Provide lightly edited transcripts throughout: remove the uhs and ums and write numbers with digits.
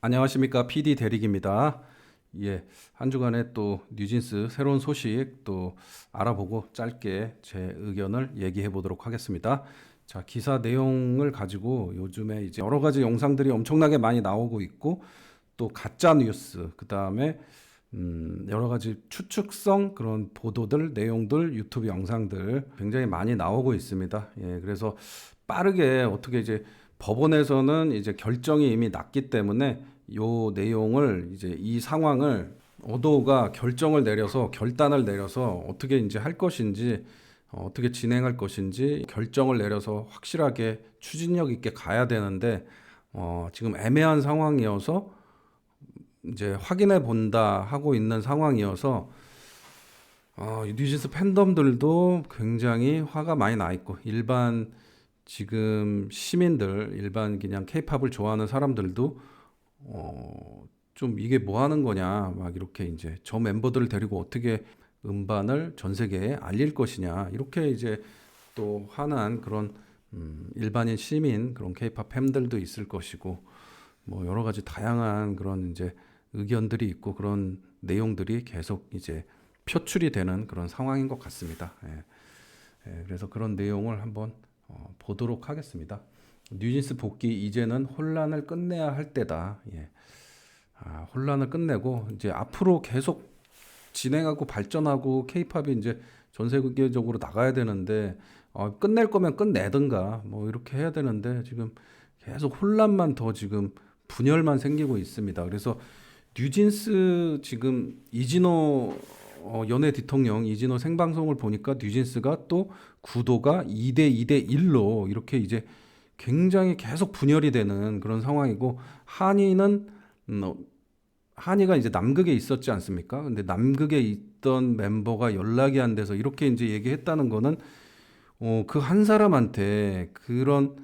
안녕하십니까. PD 대릭입니다. 예, 한 주간에 또 뉴진스 새로운 소식 또 알아보고 짧게 제 의견을 얘기해 보도록 하겠습니다. 자, 기사 내용을 가지고 요즘에 이제 여러 가지 영상들이 엄청나게 많이 나오고 있고 또 가짜 뉴스, 그다음에 여러 가지 추측성 그런 보도들, 내용들, 유튜브 영상들 굉장히 많이 나오고 있습니다. 예, 그래서 빠르게 어떻게 이제 법원에서는 이제 결정이 이미 났기 때문에 요 내용을 이제 이 상황을 어도가 결정을 내려서 결단을 내려서 어떻게 이제 할 것인지 어떻게 진행할 것인지 결정을 내려서 확실하게 추진력 있게 가야 되는데 지금 애매한 상황이어서 이제 확인해 본다 하고 있는 상황이어서 뉴진스 팬덤들도 굉장히 화가 많이 나 있고 일반 지금 시민들 일반 그냥 케이팝을 좋아하는 사람들도 좀 이게 뭐 하는 거냐 막 이렇게 이제 저 멤버들을 데리고 어떻게 음반을 전 세계에 알릴 것이냐 이렇게 이제 또 화난 그런 일반인 시민 그런 케이팝 팬들도 있을 것이고 뭐 여러 가지 다양한 그런 이제 의견들이 있고 그런 내용들이 계속 이제 표출이 되는 그런 상황인 것 같습니다. 예. 예, 그래서 그런 내용을 한번 보도록 하겠습니다. 뉴진스 복귀 이제는 혼란을 끝내야 할 때다. 예. 혼란을 끝내고 이제 앞으로 계속 진행하고 발전하고 케이팝이 이제 전 세계적으로 나가야 되는데 끝낼 거면 끝내든가 뭐 이렇게 해야 되는데 지금 계속 혼란만 더 지금 분열만 생기고 있습니다. 그래서 뉴진스 지금 이진호 연예 대통령 이진호 생방송을 보니까 뉴진스가 또 구도가 2대 2대 1로 이렇게 이제 굉장히 계속 분열이 되는 그런 상황이고 한이는 한이가 이제 남극에 있었지 않습니까? 근데 남극에 있던 멤버가 연락이 안 돼서 이렇게 이제 얘기했다는 거는 그 한 사람한테 그런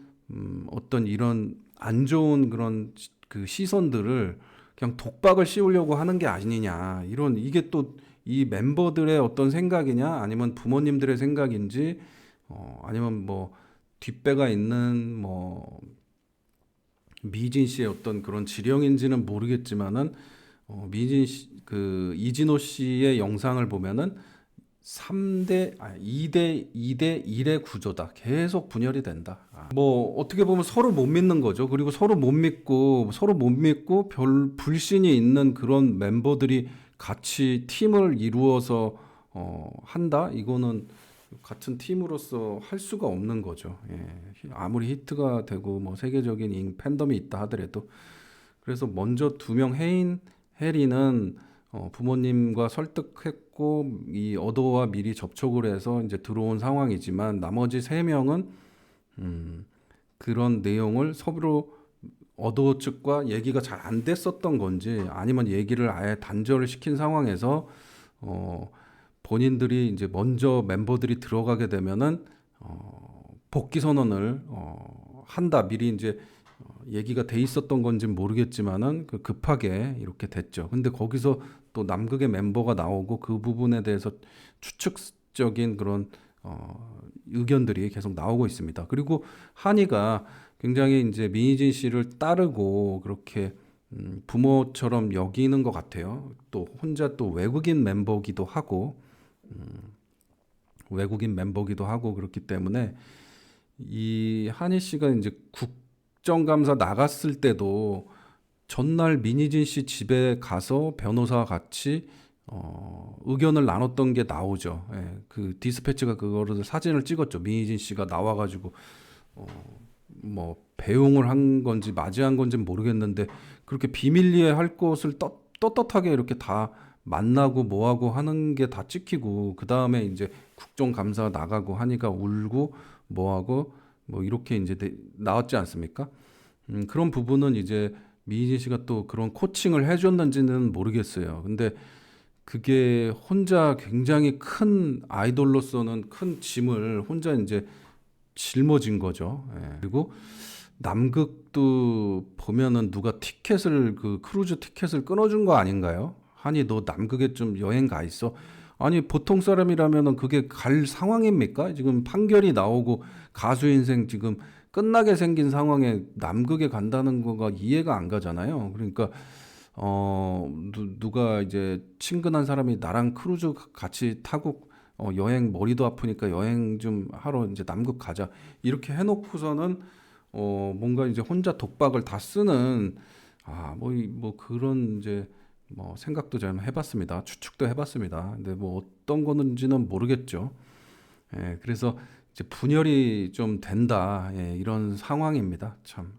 어떤 이런 안 좋은 그런 그 시선들을 그냥 독박을 씌우려고 하는 게 아니냐 이런 이게 또 이 멤버들의 어떤 생각이냐 아니면 부모님들의 생각인지 아니면 뭐 뒷배가 있는 뭐 미진 씨의 어떤 그런 지령인지는 모르겠지만은 미진 씨, 그 이진호 씨의 영상을 보면은 2대 2대 1의 구조다. 계속 분열이 된다. 뭐 어떻게 보면 서로 못 믿는 거죠. 그리고 서로 못 믿고 별 불신이 있는 그런 멤버들이 같이 팀을 이루어서 한다. 이거는 같은 팀으로서 할 수가 없는 거죠. 예. 아무리 히트가 되고 뭐 세계적인 팬덤이 있다 하더라도 그래서 먼저 두 명 해리는 부모님과 설득했고 이 어도와 미리 접촉을 해서 이제 들어온 상황이지만 나머지 세 명은 그런 내용을 서로 어도 측과 얘기가 잘 안 됐었던 건지 아니면 얘기를 아예 단절을 시킨 상황에서 본인들이 이제 먼저 멤버들이 들어가게 되면은 복귀 선언을 한다 미리 이제 얘기가 돼 있었던 건지 모르겠지만은 그 급하게 이렇게 됐죠. 근데 거기서 또 남극의 멤버가 나오고 그 부분에 대해서 추측적인 그런 의견들이 계속 나오고 있습니다. 그리고 한이가 굉장히 이제 민희진 씨를 따르고 그렇게 부모처럼 여기는 것 같아요. 또 혼자 또 외국인 멤버기도 하고 그렇기 때문에 이 한희 씨가 이제 국정감사 나갔을 때도 전날 민희진 씨 집에 가서 변호사와 같이 의견을 나눴던 게 나오죠. 예, 그 디스패치가 그거를 사진을 찍었죠. 민희진 씨가 나와가지고 뭐 배웅을 한 건지 맞이한 건지 모르겠는데 그렇게 비밀리에 할 것을 떳떳하게 이렇게 다 만나고 뭐하고 하는 게 다 찍히고 그 다음에 이제 국정감사 나가고 하니까 울고 뭐하고 뭐 이렇게 이제 나왔지 않습니까? 그런 부분은 이제 미희진 씨가 또 그런 코칭을 해줬는지는 모르겠어요. 근데 그게 혼자 굉장히 큰 아이돌로서는 큰 짐을 혼자 이제 짊어진 거죠. 예. 그리고 남극도 보면은 누가 티켓을 그 크루즈 티켓을 끊어준 거 아닌가요? 아니 너 남극에 좀 여행 가 있어. 아니 보통 사람이라면은 그게 갈 상황입니까? 지금 판결이 나오고 가수 인생 지금 끝나게 생긴 상황에 남극에 간다는 거가 이해가 안 가잖아요. 그러니까 누가 이제 친근한 사람이 나랑 크루즈 같이 타고 여행 머리도 아프니까 여행 좀 하러 이제 남극 가자 이렇게 해놓고서는 뭔가 이제 혼자 독박을 다 쓰는 뭐 그런 이제 뭐 생각도 좀 해봤습니다. 추측도 해봤습니다. 근데 뭐 어떤 거는지는 모르겠죠. 예, 그래서 이제 분열이 좀 된다. 예, 이런 상황입니다. 참.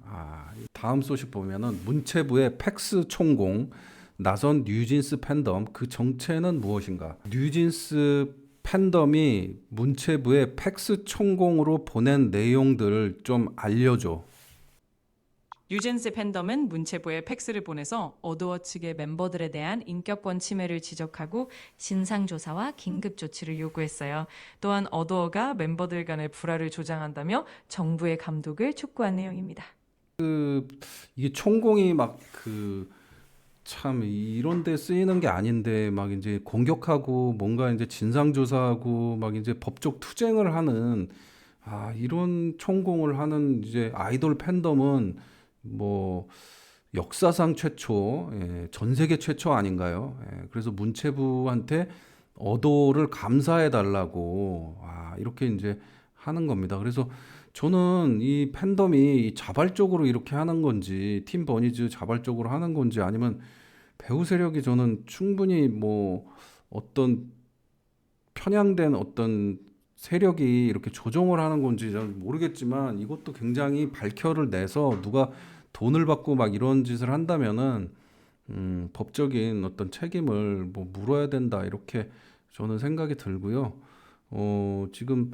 다음 소식 보면은 문체부의 팩스 총공 나선 뉴진스 팬덤 그 정체는 무엇인가? 뉴진스 팬덤이 문체부에 팩스 총공으로 보낸 내용들을 좀 알려줘. 뉴진스 팬덤은 문체부에 팩스를 보내서 어도어 측의 멤버들에 대한 인격권 침해를 지적하고 진상조사와 긴급 조치를 요구했어요. 또한 어도어가 멤버들 간의 불화를 조장한다며 정부의 감독을 촉구한 내용입니다. 이게 총공이 막 참 이런 데 쓰이는 게 아닌데 막 이제 공격하고 뭔가 이제 진상조사하고 막 이제 법적 투쟁을 하는 이런 총공을 하는 이제 아이돌 팬덤은 뭐 역사상 최초, 전 세계 최초 아닌가요? 그래서 문체부한테 어도를 감사해 달라고 이렇게 이제 하는 겁니다. 그래서 저는 이 팬덤이 자발적으로 이렇게 하는 건지 팀 버니즈 자발적으로 하는 건지 아니면 배우 세력이 저는 충분히 뭐 어떤 편향된 어떤 세력이 이렇게 조종을 하는 건지 잘 모르겠지만 이것도 굉장히 발표를 내서 누가 돈을 받고 막 이런 짓을 한다면은 법적인 어떤 책임을 뭐 물어야 된다 이렇게 저는 생각이 들고요. 지금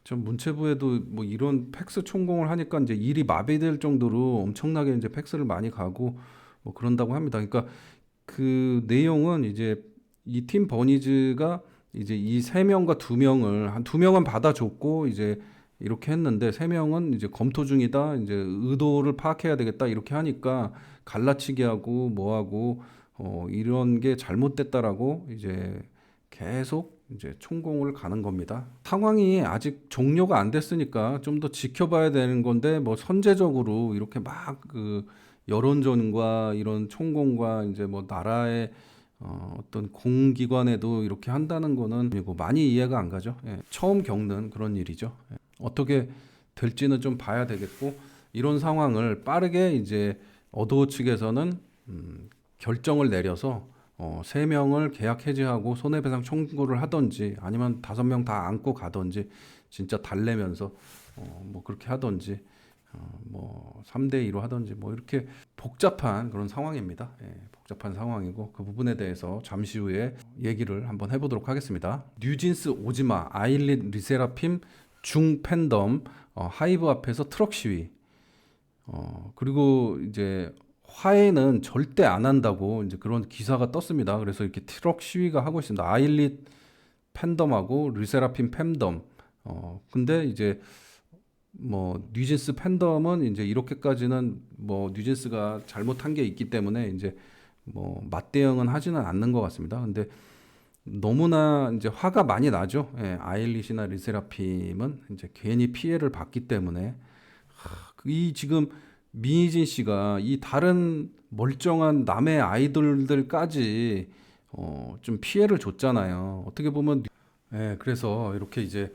좀 문체부에도 뭐 이런 팩스 총공을 하니까 이제 일이 마비될 정도로 엄청나게 이제 팩스를 많이 가고 뭐 그런다고 합니다. 그러니까 그 내용은 이제 이 팀 버니즈가 이제 이 세 명과 두 명을 한 두 명은 받아줬고 이제 이렇게 했는데 세 명은 이제 검토 중이다. 이제 의도를 파악해야 되겠다. 이렇게 하니까 갈라치기 하고 뭐 하고 이런 게 잘못됐다라고 이제 계속 이제 총공을 가는 겁니다. 상황이 아직 종료가 안 됐으니까 좀 더 지켜봐야 되는 건데 뭐 선제적으로 이렇게 막 여론전과 이런 총공과 이제 뭐 나라의 어떤 공기관에도 이렇게 한다는 거는 그리고 많이 이해가 안 가죠. 예, 처음 겪는 그런 일이죠. 예, 어떻게 될지는 좀 봐야 되겠고 이런 상황을 빠르게 이제 어도어 측에서는 결정을 내려서 세 명을 계약 해지하고 손해배상 청구를 하든지 아니면 5명 다 안고 가든지 진짜 달래면서 뭐 그렇게 하든지 뭐 3대 2로 하든지 뭐 이렇게 복잡한 그런 상황입니다. 예, 복잡한 상황이고 그 부분에 대해서 잠시 후에 얘기를 한번 해보도록 하겠습니다. 뉴진스 오지마 아일릿 리세라핌 중 팬덤 하이브 앞에서 트럭 시위 그리고 이제 화해는 절대 안 한다고 이제 그런 기사가 떴습니다. 그래서 이렇게 트럭 시위가 하고 있습니다. 아일릿 팬덤하고 르세라핌 팬덤. 근데 이제 뭐 뉴진스 팬덤은 이제 이렇게까지는 뭐 뉴진스가 잘못한 게 있기 때문에 이제 뭐 맞대응은 하지는 않는 것 같습니다. 근데 너무나 이제 화가 많이 나죠. 예, 아일릿이나 르세라핌은 이제 괜히 피해를 봤기 때문에 이 지금 민희진 씨가 이 다른 멀쩡한 남의 아이돌들까지 좀 피해를 줬잖아요. 어떻게 보면 그래서 이렇게 이제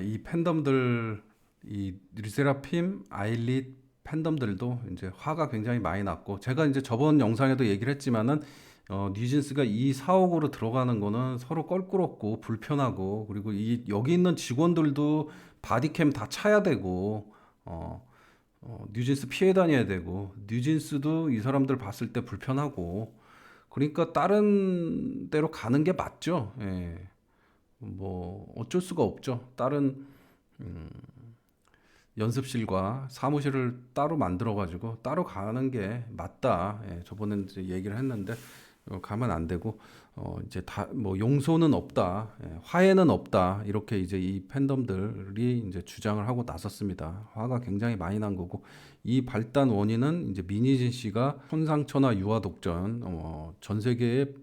이 팬덤들 이 르세라핌, 아일릿 팬덤들도 이제 화가 굉장히 많이 났고 제가 이제 저번 영상에도 얘기를 했지만은 뉴진스가 이 사옥으로 들어가는 거는 서로 껄끄럽고 불편하고 그리고 이 여기 있는 직원들도 바디캠 다 차야 되고 뉴진스 피해 다녀야 되고 뉴진스도 이 사람들 봤을 때 불편하고 그러니까 다른 데로 가는 게 맞죠. 예. 뭐 어쩔 수가 없죠. 다른 연습실과 사무실을 따로 만들어 가지고 따로 가는 게 맞다. 예, 저번에 이제 얘기를 했는데 가면 안 되고 이제 다 뭐 용서는 없다, 화해는 없다 이렇게 이제 이 팬덤들이 이제 주장을 하고 나섰습니다. 화가 굉장히 많이 난 거고 이 발단 원인은 이제 민희진 씨가 손상처나 유아 독전 전 세계의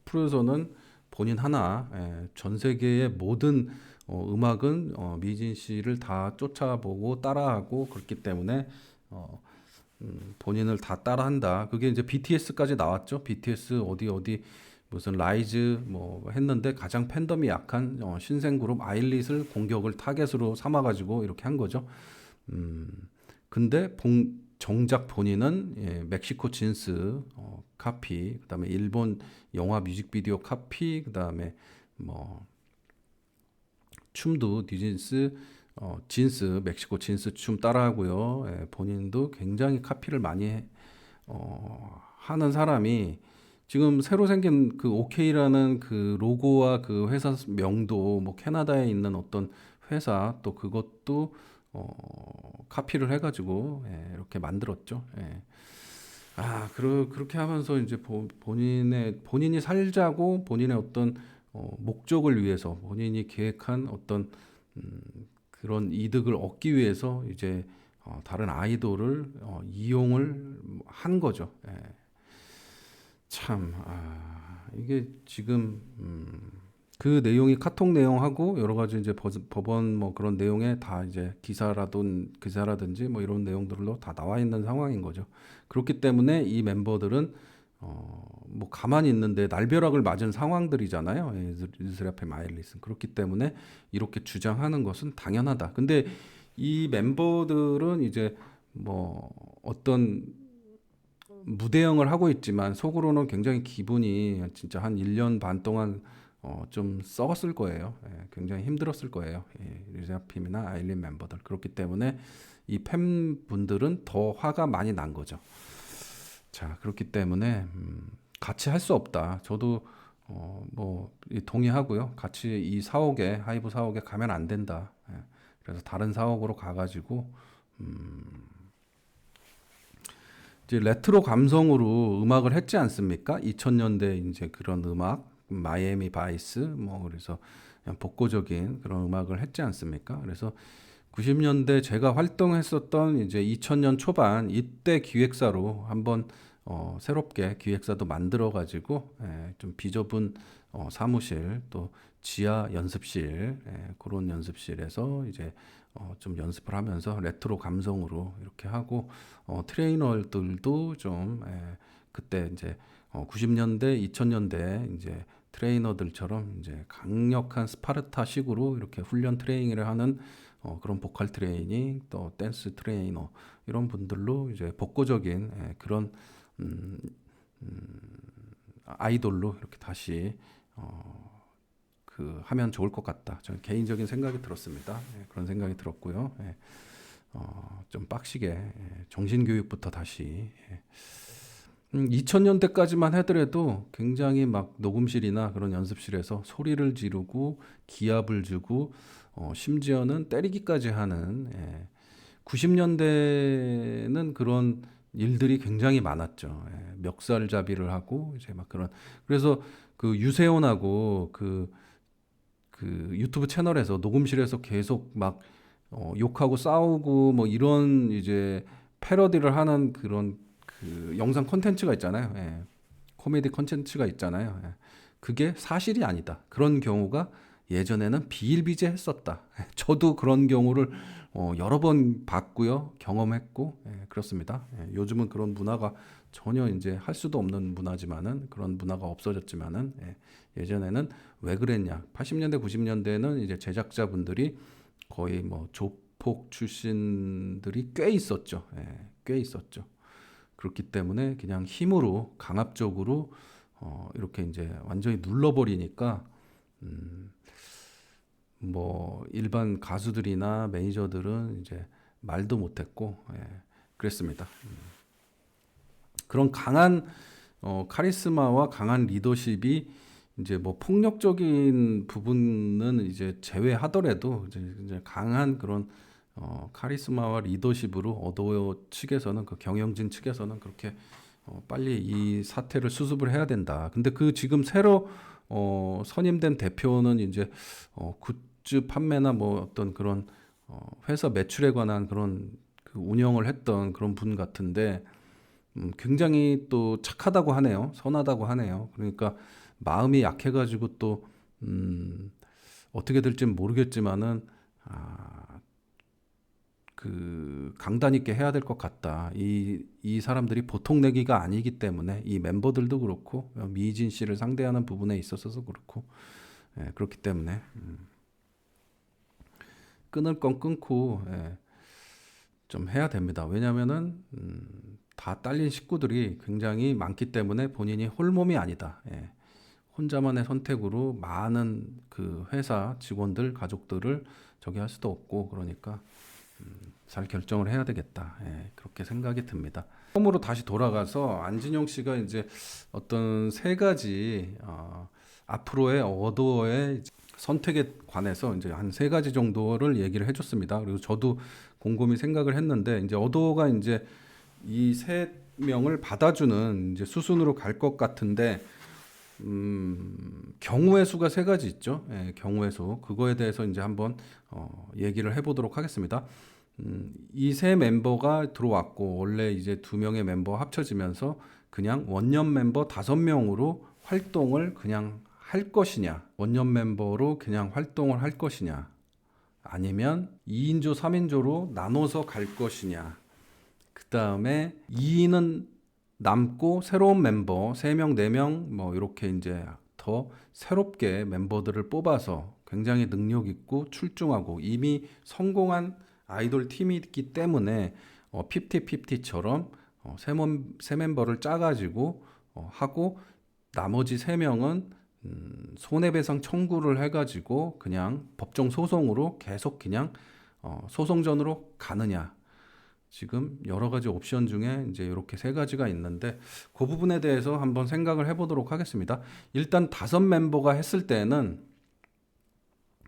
프로에서는 본인 하나 전 세계의 모든 음악은 미진 씨를 다 쫓아보고 따라하고 그렇기 때문에 어, 본인을 다 따라한다. 그게 이제 BTS까지 나왔죠. BTS 어디 무슨 라이즈 뭐 했는데 가장 팬덤이 약한 신생 그룹 아일릿을 공격을 타겟으로 삼아가지고 이렇게 한 거죠. 음, 근데 정작 본인은 멕시코 진스 카피, 그다음에 일본 영화 뮤직비디오 카피, 그다음에 뭐 춤도 뉴진스 진스 멕시코 진스 춤 따라하고요. 본인도 굉장히 카피를 많이 하는 사람이 지금 새로 생긴 그 OK라는 그 로고와 그 회사 명도 뭐 캐나다에 있는 어떤 회사 또 그것도 카피를 해가지고 이렇게 만들었죠. 그렇게 하면서 이제 본인이 살자고 본인의 어떤 목적을 위해서 본인이 계획한 어떤 음, 그런 이득을 얻기 위해서 이제 다른 아이돌을 이용을 한 거죠. 참, 이게 지금 그 내용이 카톡 내용하고 여러 가지 이제 법원 뭐 그런 내용에 다 이제 기사라든지 뭐 이런 내용들로 다 나와 있는 상황인 거죠. 그렇기 때문에 이 멤버들은 뭐 가만히 있는데 날벼락을 맞은 상황들이잖아요. 르세라핌 아일릿은 그렇기 때문에 이렇게 주장하는 것은 당연하다. 근데 이 멤버들은 이제 뭐 어떤 무대응을 하고 있지만 속으로는 굉장히 기분이 진짜 한 1년 반 동안 좀 썩었을 거예요. 굉장히 힘들었을 거예요. 르세라핌이나 아일린 멤버들. 그렇기 때문에 이 팬분들은 더 화가 많이 난 거죠. 자, 그렇기 때문에 같이 할 수 없다. 저도 동의하고요. 같이 이 사옥에 하이브 사옥에 가면 안 된다. 그래서 다른 사옥으로 가가지고 이제 레트로 감성으로 음악을 했지 않습니까? 2000년대 이제 그런 음악, 마이애미 바이스, 뭐 그래서 그냥 복고적인 그런 음악을 했지 않습니까? 그래서 90년대 제가 활동했었던 이제 2000년 초반 이때 기획사로 한번 새롭게 기획사도 만들어 가지고 좀 비좁은 사무실 또 지하 연습실 그런 연습실에서 이제 좀 연습을 하면서 레트로 감성으로 이렇게 하고 트레이너들도 좀 그때 이제 90년대 2000년대 이제 트레이너들처럼 이제 강력한 스파르타식으로 이렇게 훈련 트레이닝을 하는 그런 보컬 트레이닝 또 댄스 트레이너 이런 분들로 이제 복고적인 그런 음, 아이돌로 이렇게 다시 하면 좋을 것 같다. 저는 개인적인 생각이 들었습니다. 그런 생각이 들었고요. 좀 빡시게 정신교육부터 다시 2000년대까지만 하더라도 굉장히 막 녹음실이나 그런 연습실에서 소리를 지르고 기합을 주고 심지어는 때리기까지 하는 90년대는 그런 일들이 굉장히 많았죠. 멱살잡이를 하고 이제 막 그런 그래서 그 유세훈하고 그 유튜브 채널에서 녹음실에서 계속 막 욕하고 싸우고 뭐 이런 이제 패러디를 하는 그런 그 영상 콘텐츠가 있잖아요. 코미디 콘텐츠가 있잖아요. 그게 사실이 아니다. 그런 경우가 예전에는 비일비재했었다. 저도 그런 경우를 여러 번 봤고요, 경험했고 그렇습니다. 요즘은 그런 문화가 전혀 이제 할 수도 없는 문화지만은 그런 문화가 없어졌지만은 예전에는 왜 그랬냐? 80년대, 90년대에는 이제 제작자분들이 거의 뭐 조폭 출신들이 꽤 있었죠. 꽤 있었죠. 그렇기 때문에 그냥 힘으로 강압적으로 이렇게 이제 완전히 눌러버리니까 뭐 일반 가수들이나 매니저들은 이제 말도 못했고 그랬습니다. 그런 강한 카리스마와 강한 리더십이 이제 뭐 폭력적인 부분은 이제 제외하더라도 이제 강한 그런 카리스마와 리더십으로 어도어 측에서는 그 경영진 측에서는 그렇게 빨리 이 사태를 수습을 해야 된다. 근데 그 지금 새로 선임된 대표는 이제 굿즈 판매나 뭐 어떤 그런 회사 매출에 관한 그런 그 운영을 했던 그런 분 같은데 굉장히 또 착하다고 하네요. 선하다고 하네요. 그러니까 마음이 약해가지고 또 어떻게 될지는 모르겠지만은 그 강단 있게 해야 될 것 같다. 이 사람들이 보통 내기가 아니기 때문에 이 멤버들도 그렇고 미희진 씨를 상대하는 부분에 있어서도 그렇고 그렇기 때문에 끊을 건 끊고 좀 해야 됩니다. 왜냐면은 다 딸린 식구들이 굉장히 많기 때문에 본인이 홀몸이 아니다. 혼자만의 선택으로 많은 그 회사 직원들, 가족들을 저기 할 수도 없고 그러니까 잘 결정을 해야 되겠다. 그렇게 생각이 듭니다. 처음으로 다시 돌아가서 안진영 씨가 이제 어떤 세 가지 앞으로의 어도어의 선택에 관해서 이제 한 세 가지 정도를 얘기를 해줬습니다. 그리고 저도 곰곰이 생각을 했는데 이제 어도어가 이제 이 세 명을 받아주는 이제 수순으로 갈 것 같은데 경우의 수가 세 가지 있죠. 경우의 수 그거에 대해서 이제 한번 얘기를 해보도록 하겠습니다. 이 세 멤버가 들어왔고 원래 이제 두 명의 멤버 합쳐지면서 그냥 원년 멤버 5명으로 활동을 그냥 할 것이냐, 원년 멤버로 그냥 활동을 할 것이냐, 아니면 2인조, 3인조로 나눠서 갈 것이냐. 그 다음에 2인은 남고 새로운 멤버 3명, 4명 뭐 이렇게 이제 더 새롭게 멤버들을 뽑아서 굉장히 능력 있고 출중하고 이미 성공한 아이돌 팀이 있기 때문에 50-50처럼 세 멤버를 짜가지고 하고 나머지 3명은 손해배상 청구를 해가지고 그냥 법정 소송으로 계속 그냥 소송전으로 가느냐. 지금 여러 가지 옵션 중에 이제 이렇게 세 가지가 있는데 그 부분에 대해서 한번 생각을 해보도록 하겠습니다. 일단 5멤버가 했을 때는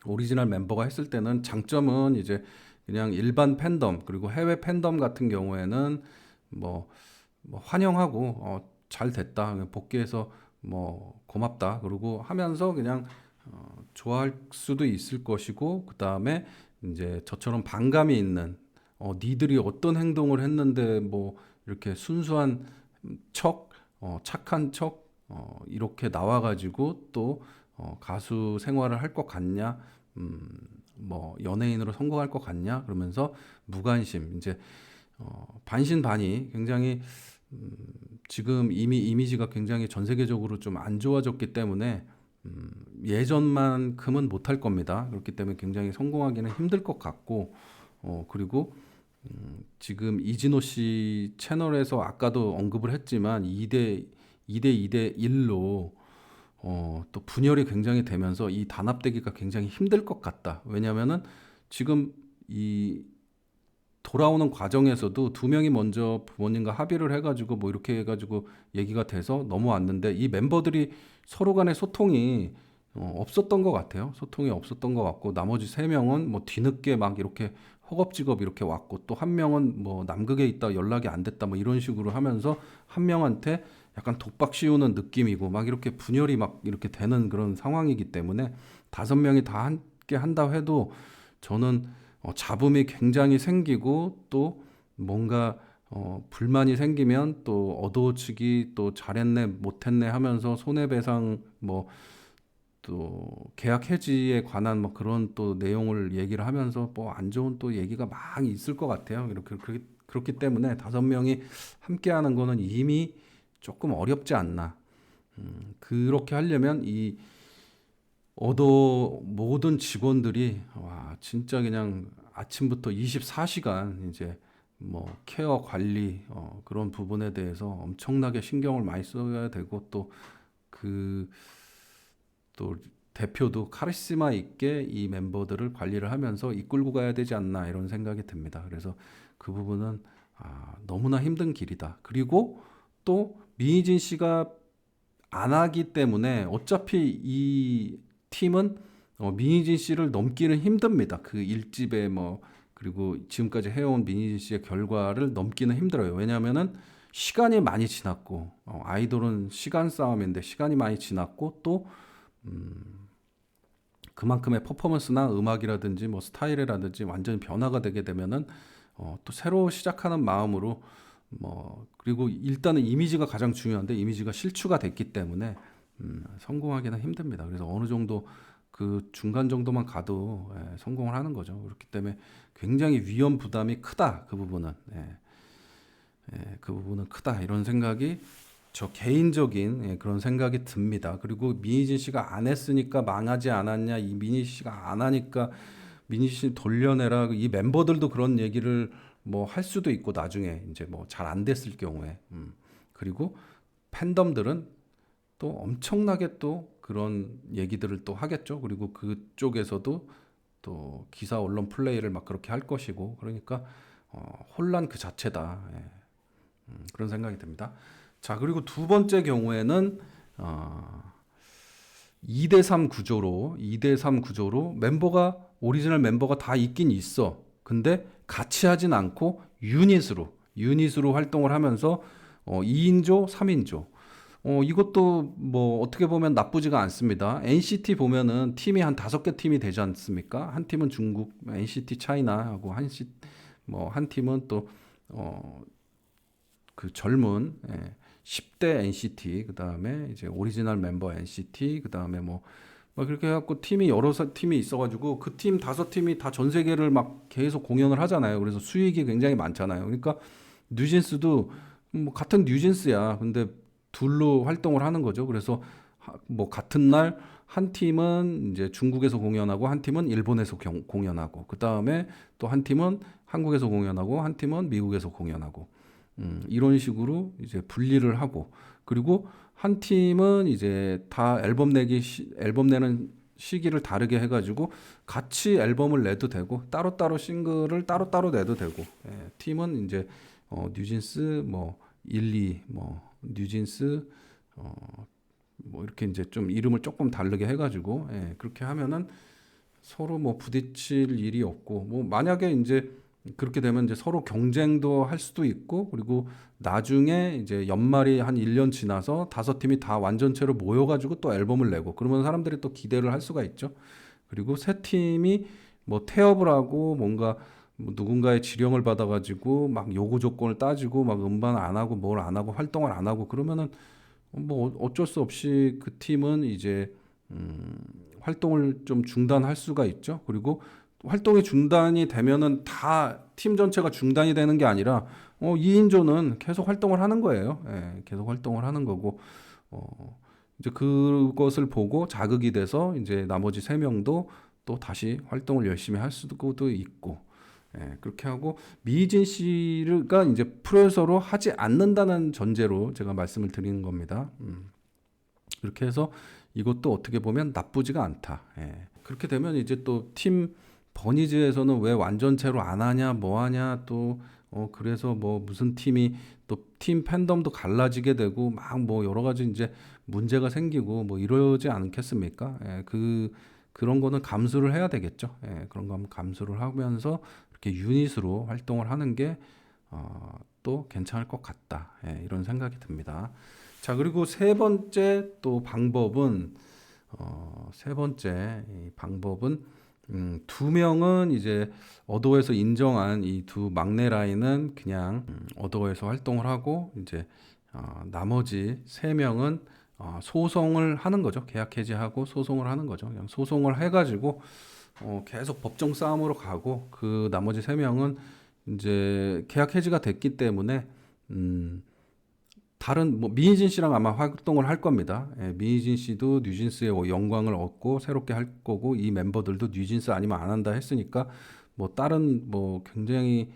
오리지널 멤버가 했을 때는 장점은 이제 그냥 일반 팬덤 그리고 해외 팬덤 같은 경우에는 뭐 환영하고 잘 됐다 복귀해서 뭐 고맙다 그러고 하면서 그냥 좋아할 수도 있을 것이고 그 다음에 이제 저처럼 반감이 있는 니들이 어떤 행동을 했는데 뭐 이렇게 순수한 척 착한 척 이렇게 나와가지고 또 가수 생활을 할 것 같냐 뭐 연예인으로 성공할 것 같냐 그러면서 무관심 이제 반신반의 굉장히 지금 이미 이미지가 굉장히 전 세계적으로 좀 안 좋아졌기 때문에 예전만큼은 못할 겁니다. 그렇기 때문에 굉장히 성공하기는 힘들 것 같고 그리고 지금 이진호 씨 채널에서 아까도 언급을 했지만 2대 1로 또 분열이 굉장히 되면서 이 단합되기가 굉장히 힘들 것 같다. 왜냐면은 지금 이 돌아오는 과정에서도 두 명이 먼저 부모님과 합의를 해가지고 뭐 이렇게 해가지고 얘기가 돼서 넘어왔는데 이 멤버들이 서로 간의 소통이 없었던 것 같아요. 소통이 없었던 것 같고 나머지 3명은 뭐 뒤늦게 막 이렇게 허겁지겁 이렇게 왔고 또 한 명은 뭐 남극에 있다 연락이 안 됐다 뭐 이런 식으로 하면서 한 명한테 약간 독박 씌우는 느낌이고 막 이렇게 분열이 막 이렇게 되는 그런 상황이기 때문에 5명이 다 함께 한다 해도 저는 잡음이 굉장히 생기고 또 뭔가 불만이 생기면 또 어도치기 또 잘했네 못했네 하면서 손해배상 뭐 또 계약 해지에 관한 뭐 그런 또 내용을 얘기를 하면서 뭐 안 좋은 또 얘기가 막 있을 것 같아요. 이렇게 그렇기 때문에 5명이 함께하는 거는 이미 조금 어렵지 않나. 그렇게 하려면 이 모든 직원들이 와 진짜 그냥 아침부터 24시간 이제 뭐 케어 관리 그런 부분에 대해서 엄청나게 신경을 많이 써야 되고 또 대표도 카리스마 있게 이 멤버들을 관리를 하면서 이끌고 가야 되지 않나 이런 생각이 듭니다. 그래서 그 부분은 너무나 힘든 길이다. 그리고 또 미희진 씨가 안 하기 때문에 어차피 이 팀은 미희진 씨를 넘기는 힘듭니다. 그 일집에 뭐 그리고 지금까지 해온 미희진 씨의 결과를 넘기는 힘들어요. 왜냐하면은 시간이 많이 지났고 아이돌은 시간 싸움인데 시간이 많이 지났고 또 그만큼의 퍼포먼스나 음악이라든지 뭐 스타일이라든지 완전히 변화가 되게 되면은 또 새로 시작하는 마음으로 뭐 그리고 일단은 이미지가 가장 중요한데 이미지가 실추가 됐기 때문에 성공하기는 힘듭니다. 그래서 어느 정도 그 중간 정도만 가도 성공을 하는 거죠. 그렇기 때문에 굉장히 위험 부담이 크다. 그 부분은 그 부분은 크다. 이런 생각이 저 개인적인 그런 생각이 듭니다. 그리고 민희진 씨가 안 했으니까 망하지 않았냐, 이 민희 씨가 안 하니까 민희 씨 돌려내라, 이 멤버들도 그런 얘기를 뭐 할 수도 있고 나중에 이제 뭐 잘 안 됐을 경우에 그리고 팬덤들은 또 엄청나게 또 그런 얘기들을 또 하겠죠. 그리고 그쪽에서도 또 기사 언론 플레이를 막 그렇게 할 것이고 그러니까 혼란 그 자체다. 그런 생각이 듭니다. 자, 그리고 두 번째 경우에는 2대3 구조로 멤버가 오리지널 멤버가 다 있긴 있어. 근데 같이 하진 않고 유닛으로 활동을 하면서 2인조, 3인조. 이것도 뭐 어떻게 보면 나쁘지가 않습니다. NCT 보면은 팀이 한 5개 팀이 되지 않습니까? 한 팀은 중국, NCT 차이나하고 한 팀은 또 그 젊은 10대 NCT, 그다음에 이제 오리지널 멤버 NCT, 그다음에 뭐 그렇게 해갖고 팀이 여러 팀이 있어가지고 그 팀 5팀이 다 전 세계를 막 계속 공연을 하잖아요. 그래서 수익이 굉장히 많잖아요. 그러니까 뉴진스도 뭐 같은 뉴진스야. 근데 둘로 활동을 하는 거죠. 그래서 뭐 같은 날 한 팀은 이제 중국에서 공연하고 한 팀은 일본에서 공연하고 그다음에 또 한 팀은 한국에서 공연하고 한 팀은 미국에서 공연하고 이런 식으로 이제 분리를 하고 그리고 한 팀은 이제 다 앨범 내는 시기를 다르게 해가지고 같이 앨범을 내도 되고 따로따로 싱글을 따로따로 내도 되고 팀은 이제 뉴진스 뭐 1, 2, 뭐 뉴진스 뭐 이렇게 이제 좀 이름을 조금 다르게 해가지고 그렇게 하면은 서로 뭐 부딪힐 일이 없고 뭐 만약에 이제 그렇게 되면 이제 서로 경쟁도 할 수도 있고 그리고 나중에 이제 연말이 한 1년 지나서 5팀이 다 완전체로 모여가지고 또 앨범을 내고 그러면 사람들이 또 기대를 할 수가 있죠. 그리고 세 팀이 뭐 태업을 하고 뭔가 뭐 누군가의 지령을 받아가지고 막 요구 조건을 따지고 막 음반 안 하고 뭘 안 하고 활동을 안 하고 그러면은 뭐 어쩔 수 없이 그 팀은 이제 활동을 좀 중단할 수가 있죠. 그리고 활동이 중단이 되면은 다 팀 전체가 중단이 되는 게 아니라 2인조는 계속 활동을 하는 거예요. 계속 활동을 하는 거고 이제 그것을 보고 자극이 돼서 이제 나머지 3명도 또 다시 활동을 열심히 할 수도 있고 그렇게 하고 미진 씨가 이제 프로듀서로 하지 않는다는 전제로 제가 말씀을 드리는 겁니다. 그렇게 해서 이것도 어떻게 보면 나쁘지가 않다. 그렇게 되면 이제 또 팀 버니즈에서는 왜 완전체로 안 하냐, 뭐 하냐, 또 그래서 뭐 무슨 팀이 또 팀 팬덤도 갈라지게 되고 막 뭐 여러 가지 이제 문제가 생기고 뭐 이러지 않겠습니까? 그런 거는 감수를 해야 되겠죠. 그런 거 한번 감수를 하면서 이렇게 유닛으로 활동을 하는 게 또 괜찮을 것 같다. 이런 생각이 듭니다. 자, 그리고 세 번째 또 방법은 이 방법은 2명은 이제 어도에서 인정한 이 두 막내 라인은 그냥 어도에서 활동을 하고 이제 나머지 3명은 소송을 하는 거죠. 계약 해지하고 소송을 하는 거죠. 그냥 소송을 해가지고 계속 법정 싸움으로 가고 그 나머지 3명은 이제 계약 해지가 됐기 때문에 다른 뭐 미희진 씨랑 아마 활동을 할 겁니다. 미희진 씨도 뉴진스의 영광을 얻고 새롭게 할 거고 이 멤버들도 뉴진스 아니면 안 한다 했으니까 뭐 다른 뭐 굉장히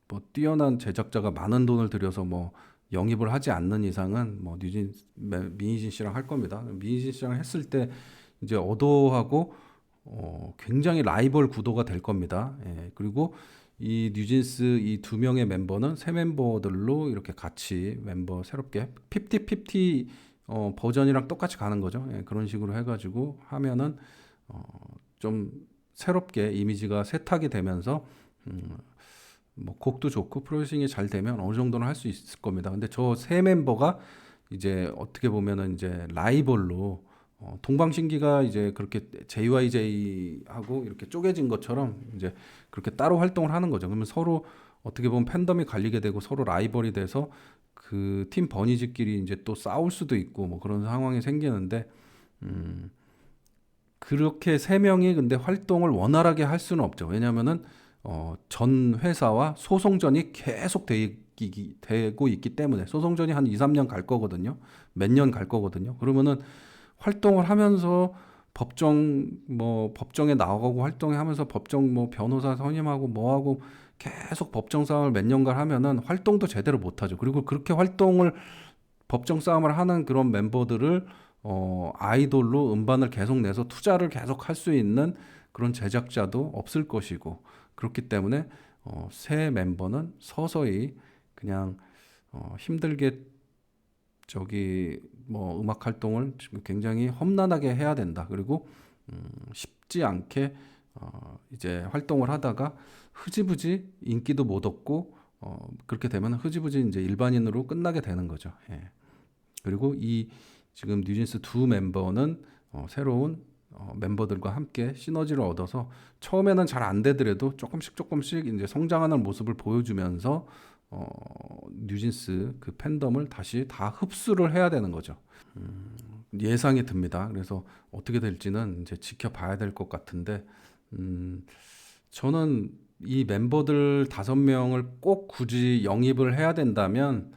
뭐 뛰어난 제작자가 많은 돈을 들여서 뭐 영입을 하지 않는 이상은 뭐 미희진 씨랑 할 겁니다. 미희진 씨랑 했을 때 이제 어도하고 굉장히 라이벌 구도가 될 겁니다. 그리고 이 뉴진스 이 2명의 멤버는 새 멤버들로 이렇게 같이 멤버 새롭게 50-50 버전이랑 똑같이 가는 거죠. 그런 식으로 해가지고 하면은 좀 새롭게 이미지가 세탁이 되면서 뭐 곡도 좋고 프로듀싱이 잘 되면 어느 정도는 할 수 있을 겁니다. 근데 저 세 멤버가 이제 어떻게 보면은 이제 라이벌로 동방신기가 이제 그렇게 JYJ하고 이렇게 쪼개진 것처럼 이제 그렇게 따로 활동을 하는 거죠. 그러면 서로 어떻게 보면 팬덤이 갈리게 되고 서로 라이벌이 돼서 그 팀 버니즈끼리 이제 또 싸울 수도 있고 뭐 그런 상황이 생기는데 그렇게 세 명이 근데 활동을 원활하게 할 수는 없죠. 왜냐하면은 전 회사와 소송전이 계속 되고 있기 때문에 소송전이 한 2, 3년 갈 거거든요. 몇 년 갈 거거든요. 그러면은 활동을 하면서 법정에 나가고 활동하면서 법정 뭐 변호사 선임하고 뭐하고 계속 법정 싸움을 몇 년간 하면은 활동도 제대로 못 하죠. 그리고 그렇게 활동을 법정 싸움을 하는 그런 멤버들을 아이돌로 음반을 계속 내서 투자를 계속 할 수 있는 그런 제작자도 없을 것이고 그렇기 때문에 새 멤버는 서서히 그냥 힘들게 저기 뭐 음악 활동을 지금 굉장히 험난하게 해야 된다. 그리고 쉽지 않게 이제 활동을 하다가 흐지부지 인기도 못 얻고 그렇게 되면 흐지부지 이제 일반인으로 끝나게 되는 거죠. 예. 그리고 이 지금 뉴진스 두 멤버는 새로운 멤버들과 함께 시너지를 얻어서 처음에는 잘 안 되더라도 조금씩 이제 성장하는 모습을 보여주면서 뉴진스 그 팬덤을 다시 다 흡수를 해야 되는 거죠. 예상이 듭니다. 그래서 어떻게 될지는 이제 지켜봐야 될 것 같은데, 저는 이 멤버들 5명을 꼭 굳이 영입을 해야 된다면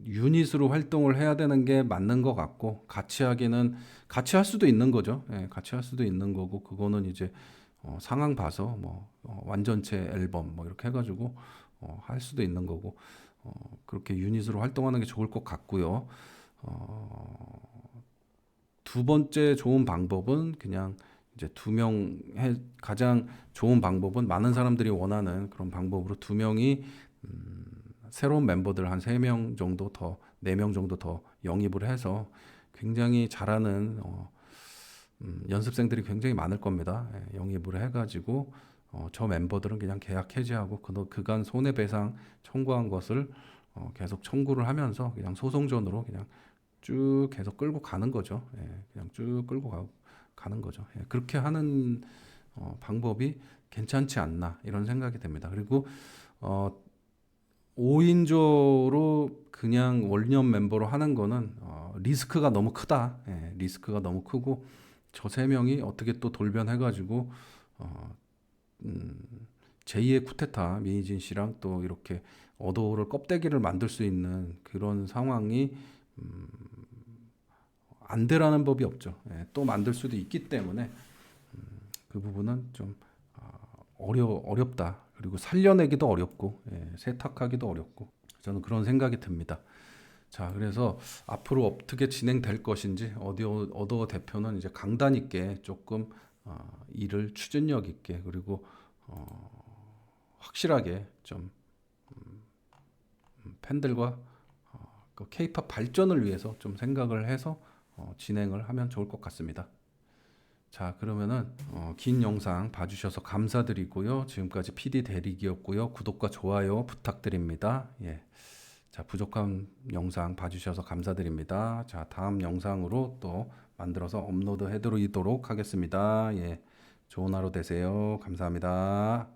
유닛으로 활동을 해야 되는 게 맞는 것 같고 같이 할 수도 있는 거죠. 예, 같이 할 수도 있는 거고 그거는 이제 상황 봐서 뭐 완전체 앨범 뭐 이렇게 해가지고 할 수도 있는 거고 그렇게 유닛으로 활동하는 게 좋을 것 같고요. 두 번째 좋은 방법은 그냥 이제 가장 좋은 방법은 많은 사람들이 원하는 그런 방법으로 2명이 새로운 멤버들 한 3명 정도 더, 4명 정도 더 영입을 해서 굉장히 잘하는 연습생들이 굉장히 많을 겁니다. 예, 영입을 해가지고 저 멤버들은 그냥 계약 해지하고 그간 손해배상 청구한 것을 계속 청구를 하면서 그냥 소송전으로 그냥 쭉 계속 끌고 가는 거죠. 예, 그냥 쭉 가는 거죠. 예, 그렇게 하는 방법이 괜찮지 않나 이런 생각이 듭니다. 그리고 5인조로 그냥 원년 멤버로 하는 거는 리스크가 너무 크다. 예, 리스크가 너무 크고 저 3명이 어떻게 또 돌변해가지고 어, 음, 제2의 쿠데타 미니진 씨랑 또 이렇게 어도를 껍데기를 만들 수 있는 그런 상황이 안 되라는 법이 없죠. 예, 또 만들 수도 있기 때문에 그 부분은 좀 어렵다. 그리고 살려내기도 어렵고 세탁하기도 어렵고 저는 그런 생각이 듭니다. 자, 그래서 앞으로 어떻게 진행될 것인지 어도 대표는 이제 강단 있게 조금 일을 추진력 있게 그리고 확실하게 좀 팬들과 그 K-팝 발전을 위해서 좀 생각을 해서 진행을 하면 좋을 것 같습니다. 자, 그러면은 긴 영상 봐주셔서 감사드리고요. 지금까지 PD 대리기였고요. 구독과 좋아요 부탁드립니다. 예. 자, 부족한 영상 봐주셔서 감사드립니다. 자, 다음 영상으로 또 만들어서 업로드 해드리도록 하겠습니다. 예. 좋은 하루 되세요. 감사합니다.